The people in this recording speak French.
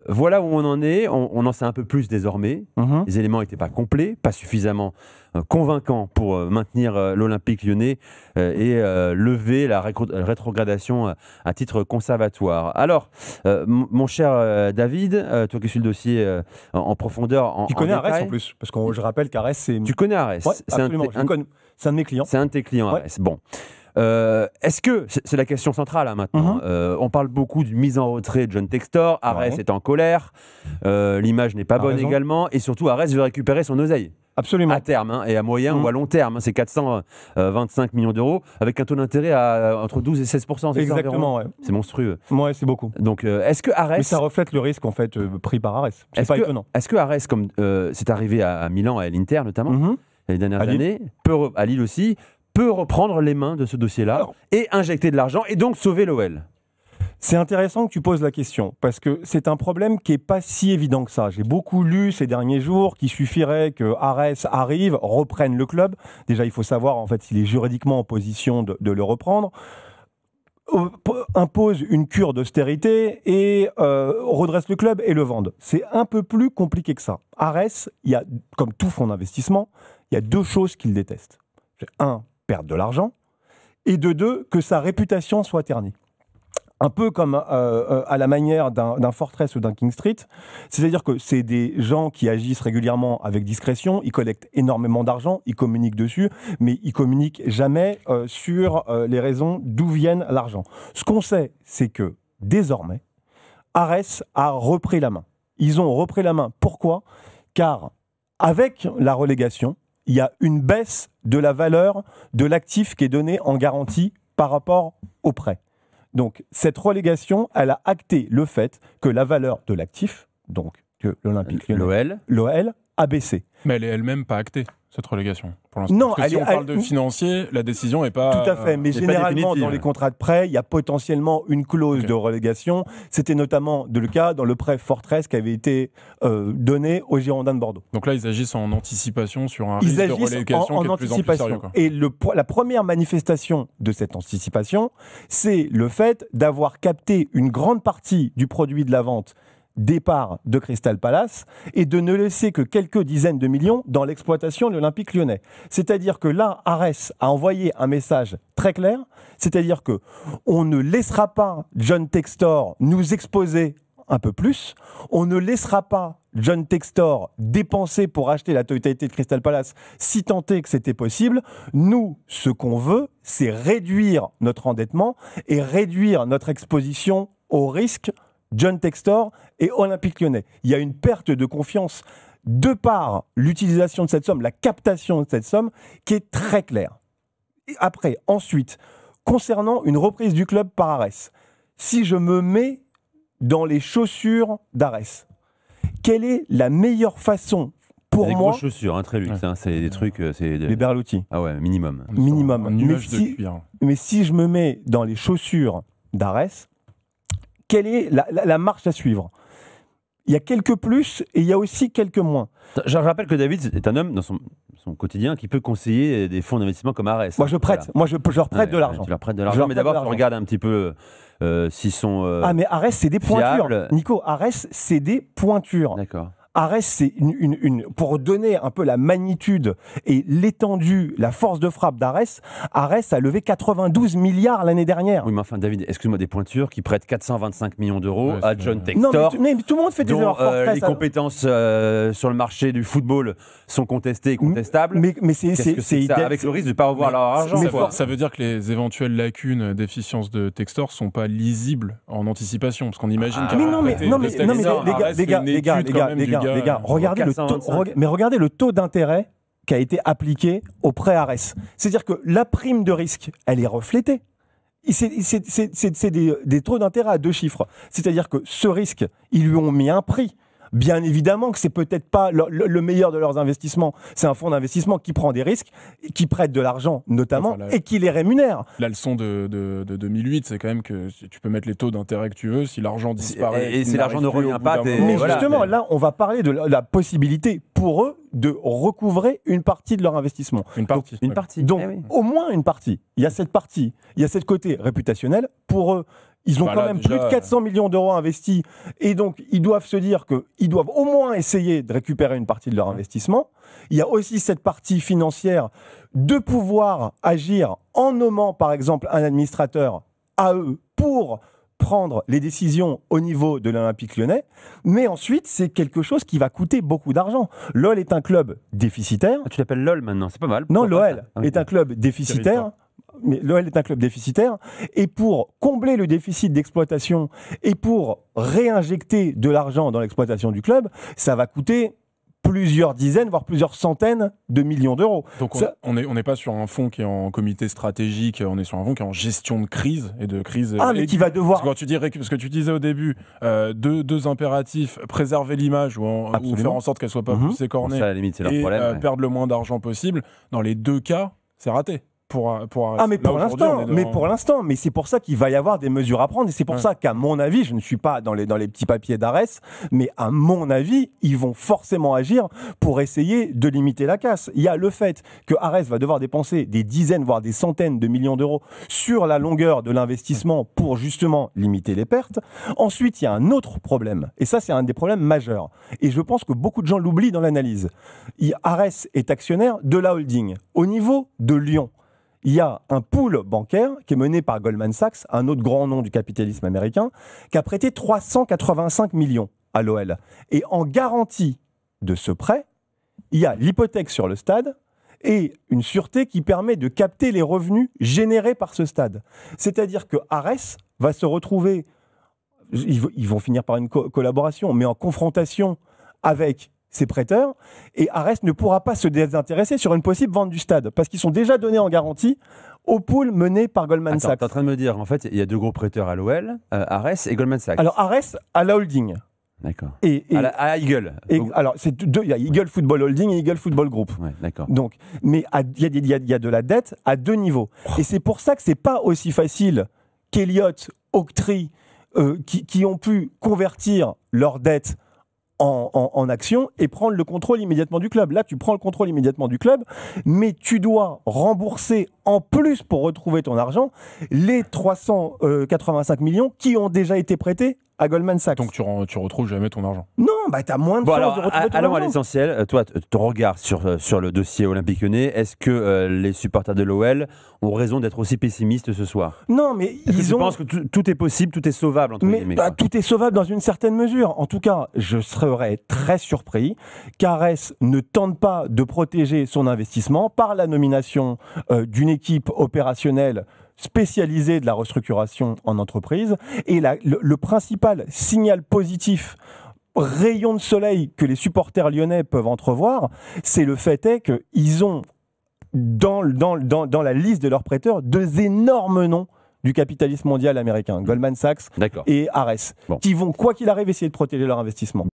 voilà où on en est. On en sait un peu plus désormais. Les éléments n'étaient pas complets, pas suffisamment convaincants pour maintenir l'Olympique lyonnais et lever la rétrogradation à titre conservatoire. Alors, mon cher David, toi qui suis le dossier en profondeur, tu connais Arès en plus, parce que je rappelle qu'Arès, c'est... Tu connais Arès? Ouais, absolument. C'est un de mes clients. C'est un de tes clients, ouais. Arès. Bon. Est-ce que, c'est la question centrale maintenant, on parle beaucoup de mise en retrait de John Textor, Arès est en colère, l'image n'est pas bonne également, et surtout Arès veut récupérer son oseille. Absolument. À terme, et à moyen ou à long terme, c'est 425 millions d'euros, avec un taux d'intérêt entre 12 et 16%. Exactement, ouais. C'est monstrueux. Ouais, c'est beaucoup. Donc, est-ce que Arès... Mais ça reflète le risque, en fait, pris par Arès. C'est pas étonnant. Est-ce que Arès, comme c'est arrivé à Milan, à l'Inter notamment, les dernières années, à Lille aussi, peut reprendre les mains de ce dossier-là et injecter de l'argent et donc sauver l'OL? C'est intéressant que tu poses la question, parce que c'est un problème qui n'est pas si évident que ça. J'ai beaucoup lu ces derniers jours qu'il suffirait que Arès arrive, reprenne le club. Déjà, il faut savoir en fait s'il est juridiquement en position de le reprendre, impose une cure d'austérité et redresse le club et le vende. C'est un peu plus compliqué que ça. Arès, il y a, comme tout fonds d'investissement, il y a deux choses qu'il déteste. Un, perdre de l'argent, et de deux, que sa réputation soit ternie. Un peu comme à la manière d'un Fortress ou d'un King Street, c'est-à-dire que c'est des gens qui agissent régulièrement avec discrétion, ils collectent énormément d'argent, ils communiquent dessus, mais ils communiquent jamais sur les raisons d'où viennent l'argent. Ce qu'on sait, c'est que désormais, Arès a repris la main. Ils ont repris la main. Pourquoi ? Car avec la relégation, il y a une baisse de la valeur de l'actif qui est donné en garantie par rapport au prêt. Donc, cette relégation, elle a acté le fait que la valeur de l'actif, donc que l'Olympique Lyonnais, l'OL, a baissé. Mais elle est elle-même pas actée, cette relégation, pour l'instant. Non, parce que si on parle de financier, la décision n'est pas... Tout à fait, mais généralement, dans les contrats de prêt, il y a potentiellement une clause de relégation. C'était notamment le cas dans le prêt Fortress qui avait été donné aux Girondins de Bordeaux. Donc là, ils agissent en anticipation sur un risque de relégation qui est de plus en plus sérieux. Et la première manifestation de cette anticipation, c'est le fait d'avoir capté une grande partie du produit de la vente départ de Crystal Palace et de ne laisser que quelques dizaines de millions dans l'exploitation de l'Olympique Lyonnais. C'est-à-dire que là, Arès a envoyé un message très clair, c'est-à-dire que on ne laissera pas John Textor nous exposer un peu plus, on ne laissera pas John Textor dépenser pour acheter la totalité de Crystal Palace si tant est que c'était possible. Nous, ce qu'on veut, c'est réduire notre endettement et réduire notre exposition au risque John Textor et Olympique Lyonnais. Il y a une perte de confiance de par l'utilisation de cette somme, la captation de cette somme, qui est très claire. Et après, ensuite, concernant une reprise du club par Arès, si je me mets dans les chaussures d'Arès, quelle est la meilleure façon pour moi... Des grosses chaussures, très luxe, c'est des trucs... Les Berluti. Ah ouais, minimum. Minimum. Un nuage de cuir. Mais si je me mets dans les chaussures d'Arès, quelle est la marche à suivre ? Il y a quelques plus et il y a aussi quelques moins. Je rappelle que David est un homme dans son quotidien qui peut conseiller des fonds d'investissement comme Arès. Moi je prête, moi je leur prête de l'argent. Tu leur prêtes de l'argent, mais d'abord tu regardes un petit peu s'ils sont mais Arès c'est des pointures. fiables. Nico, Arès c'est des pointures. D'accord. Arès, c'est pour donner un peu la magnitude et l'étendue, la force de frappe d'Arès, Arès a levé 92 milliards l'année dernière. Oui, mais enfin, David, excuse-moi, des pointures qui prêtent 425 millions d'euros à John Textor. Non, mais tout le monde fait des erreurs. Les compétences sur le marché du football sont contestées et contestables. Mais c'est avec le risque de ne pas revoir leur argent. Ça veut dire que les évétuelles lacunes, déficiences de Textor sont pas lisibles en anticipation, parce qu'on imagine les gars, regardez le taux d'intérêt qui a été appliqué au prêt Arès. C'est-à-dire que la prime de risque, elle est reflétée. C'est des taux d'intérêt à 2 chiffres. C'est-à-dire que ce risque, ils lui ont mis un prix. Bien évidemment que c'est peut-être pas le meilleur de leurs investissements. C'est un fonds d'investissement qui prend des risques, qui prête de l'argent notamment, et qui les rémunère. La leçon de 2008, c'est quand même que tu peux mettre les taux d'intérêt que tu veux, si l'argent disparaît... Et si l'argent ne revient pas... Mais justement, là, on va parler de la possibilité pour eux de recouvrer une partie de leur investissement. Une partie. Donc, au moins une partie. Il y a cette partie, il y a cette côté réputationnel. Pour eux, Ils ont quand même plus de 400 millions d'euros investis et donc ils doivent se dire qu'ils doivent au moins essayer de récupérer une partie de leur investissement. Il y a aussi cette partie financière de pouvoir agir en nommant par exemple un administrateur à eux pour prendre les décisions au niveau de l'Olympique Lyonnais, mais ensuite c'est quelque chose qui va coûter beaucoup d'argent. LOL est un club déficitaire. Ah, tu l'appelles LOL maintenant, c'est pas mal. Non, l'OL est un club déficitaire. Mais l'OL est un club déficitaire, et pour combler le déficit d'exploitation et pour réinjecter de l'argent dans l'exploitation du club, ça va coûter plusieurs dizaines, voire plusieurs centaines de millions d'euros. Donc on n'est pas sur un fonds qui est en comité stratégique, on est sur un fonds qui est en gestion de crise et de crise. Ah, mais qui va devoir... Parce que tu disais au début, deux impératifs, préserver l'image ou faire en sorte qu'elle soit pas plus écornée, bon, ça, à la limite, c'est leur et problème, perdre le moins d'argent possible. Dans les deux cas, c'est raté. Mais pour l'instant, mais c'est pour ça qu'il va y avoir des mesures à prendre, et c'est pour ça qu'à mon avis, je ne suis pas dans les petits papiers d'Arès, mais à mon avis, ils vont forcément agir pour essayer de limiter la casse. Il y a le fait que Arès va devoir dépenser des dizaines, voire des centaines de millions d'euros sur la longueur de l'investissement pour justement limiter les pertes. Ensuite, il y a un autre problème, et ça c'est un des problèmes majeurs, et je pense que beaucoup de gens l'oublient dans l'analyse. Arès est actionnaire de la holding. Au niveau de Lyon, il y a un pool bancaire qui est mené par Goldman Sachs, un autre grand nom du capitalisme américain, qui a prêté 385 millions à l'OL. Et en garantie de ce prêt, il y a l'hypothèque sur le stade et une sûreté qui permet de capter les revenus générés par ce stade. C'est-à-dire que Arès va se retrouver, ils vont finir par une collaboration, mais en confrontation avec ses prêteurs, et Arès ne pourra pas se désintéresser sur une possible vente du stade, parce qu'ils sont déjà donnés en garantie au pool mené par Goldman Sachs. Tu es en train de me dire, en fait, il y a deux gros prêteurs à l'OL, Arès et Goldman Sachs. Alors Arès à la holding. D'accord. À Eagle. Alors, c'est deux, il y a Eagle Football Holding et Eagle Football Group. Ouais, d'accord. Donc, mais il y a de la dette à deux niveaux. Et c'est pour ça que c'est pas aussi facile qu'Elliott, Oaktree, qui ont pu convertir leur dette en action et prendre le contrôle immédiatement du club. Là, tu prends le contrôle immédiatement du club, mais tu dois rembourser en plus pour retrouver ton argent les 385 millions qui ont déjà été prêtés à Goldman Sachs. Donc tu retrouves jamais ton argent. Non, bah t'as moins de chances de retrouver ton argent. Allons à l'essentiel. Toi, ton regard sur le dossier Olympique Lyonnais, est-ce que les supporters de l'OL ont raison d'être aussi pessimistes ce soir? Non, mais je pense que tout est possible, tout est sauvable, entre guillemets. Tout est sauvable dans une certaine mesure. En tout cas, je serais très surpris qu'Arès ne tente pas de protéger son investissement par la nomination d'une équipe opérationnelle spécialisée de la restructuration en entreprise. Et le principal signal positif, rayon de soleil que les supporters lyonnais peuvent entrevoir, c'est le fait qu'ils ont dans la liste de leurs prêteurs deux énormes noms du capitalisme mondial américain, Goldman Sachs et Arès, qui vont, quoi qu'il arrive, essayer de protéger leur investissement.